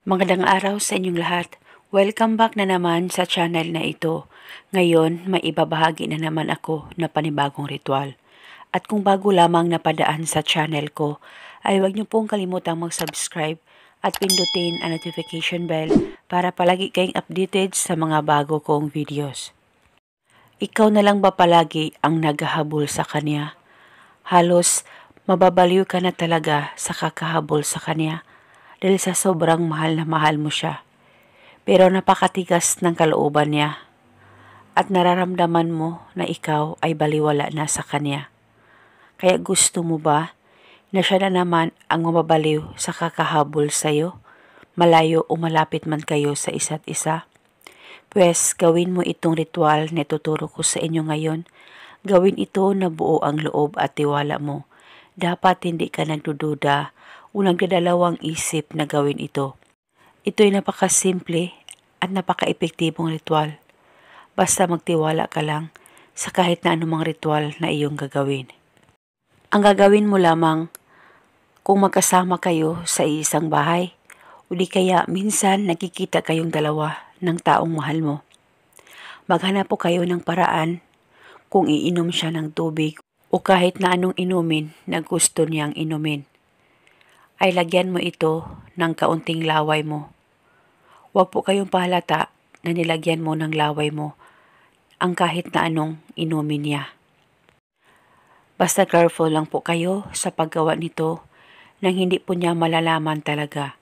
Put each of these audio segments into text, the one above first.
Magandang araw sa inyong lahat. Welcome back na naman sa channel na ito. Ngayon, may ibabahagi na naman ako na panibagong ritual. At kung bago lamang napadaan sa channel ko, ay huwag niyo pong kalimutang mag-subscribe at pindutin ang notification bell para palagi kayong updated sa mga bago kong videos. Ikaw na lang ba palagi ang naghahabol sa kanya? Halos mababaliw ka na talaga sa kakahabol sa kanya dahil sa sobrang mahal na mahal mo siya. Pero napakatigas ng kalooban niya at nararamdaman mo na ikaw ay baliwala na sa kanya. Kaya gusto mo ba na siya na naman ang mababaliw sa kakahabol sa'yo, malayo o malapit man kayo sa isa't isa? Pwes gawin mo itong ritual na ituturo ko sa inyo ngayon. Gawin ito na buo ang loob at tiwala mo. Dapat hindi ka nagdududa o nagdadalawang isip na gawin ito. Ito'y napakasimple at napaka-epektibong ritual. Basta magtiwala ka lang sa kahit na anumang ritual na iyong gagawin. Ang gagawin mo lamang kung magkasama kayo sa isang bahay o di kaya minsan nakikita kayong dalawa ng taong mahal mo. Maghanap po kayo ng paraan kung iinom siya ng tubig o kahit na anong inumin na gusto niyang inumin, ay lagyan mo ito ng kaunting laway mo. Huwag po kayong pahalata na nilagyan mo ng laway mo ang kahit na anong inumin niya. Basta careful lang po kayo sa paggawa nito nang hindi po niya malalaman talaga.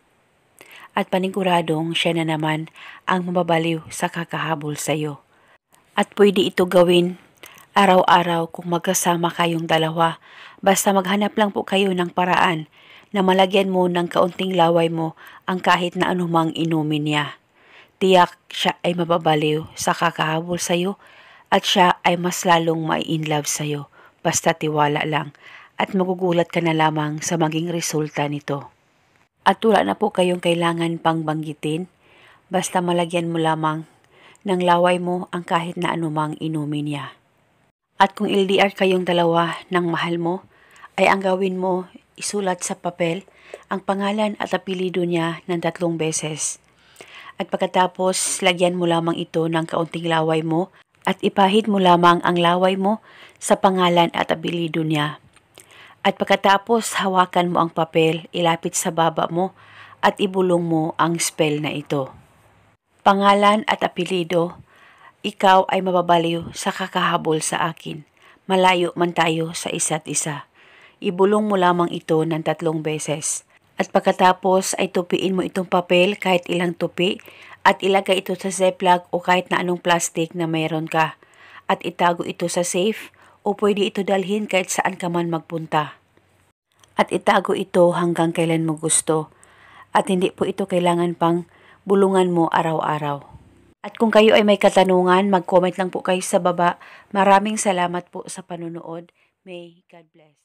At paniguradong siya na naman ang mababaliw sa kakahabol sa iyo. At pwede ito gawin araw-araw kung magkasama kayong dalawa. Basta maghanap lang po kayo ng paraan na malagyan mo ng kaunting laway mo ang kahit na anumang inumin niya. Tiyak siya ay mababaliw sa kakahabol sa iyo at siya ay mas lalong mai-inlove sa iyo. Basta tiwala lang at magugulat ka na lamang sa maging resulta nito. At wala na po kayong kailangan pang banggitin. Basta malagyan mo lamang ng laway mo ang kahit na anumang inumin niya. At kung LDR kayong dalawa ng mahal mo, ay ang gawin mo, isulat sa papel ang pangalan at apelyido niya ng 3 beses. At pagkatapos, lagyan mo lamang ito ng kaunting laway mo at ipahid mo lamang ang laway mo sa pangalan at apelyido niya. At pagkatapos, hawakan mo ang papel, ilapit sa baba mo at ibulong mo ang spell na ito. Pangalan at apelyido, ikaw ay mababaliw sa kakahabol sa akin. Malayo man tayo sa isa't isa. Ibulong mo lamang ito ng 3 beses. At pagkatapos ay tupiin mo itong papel kahit ilang tupi at ilagay ito sa ziplock o kahit na anong plastic na mayroon ka. At itago ito sa safe o pwede ito dalhin kahit saan ka man magpunta. At itago ito hanggang kailan mo gusto. At hindi po ito kailangan pang bulungan mo araw-araw. At kung kayo ay may katanungan, mag-comment lang po kayo sa baba. Maraming salamat po sa panunood. May God bless.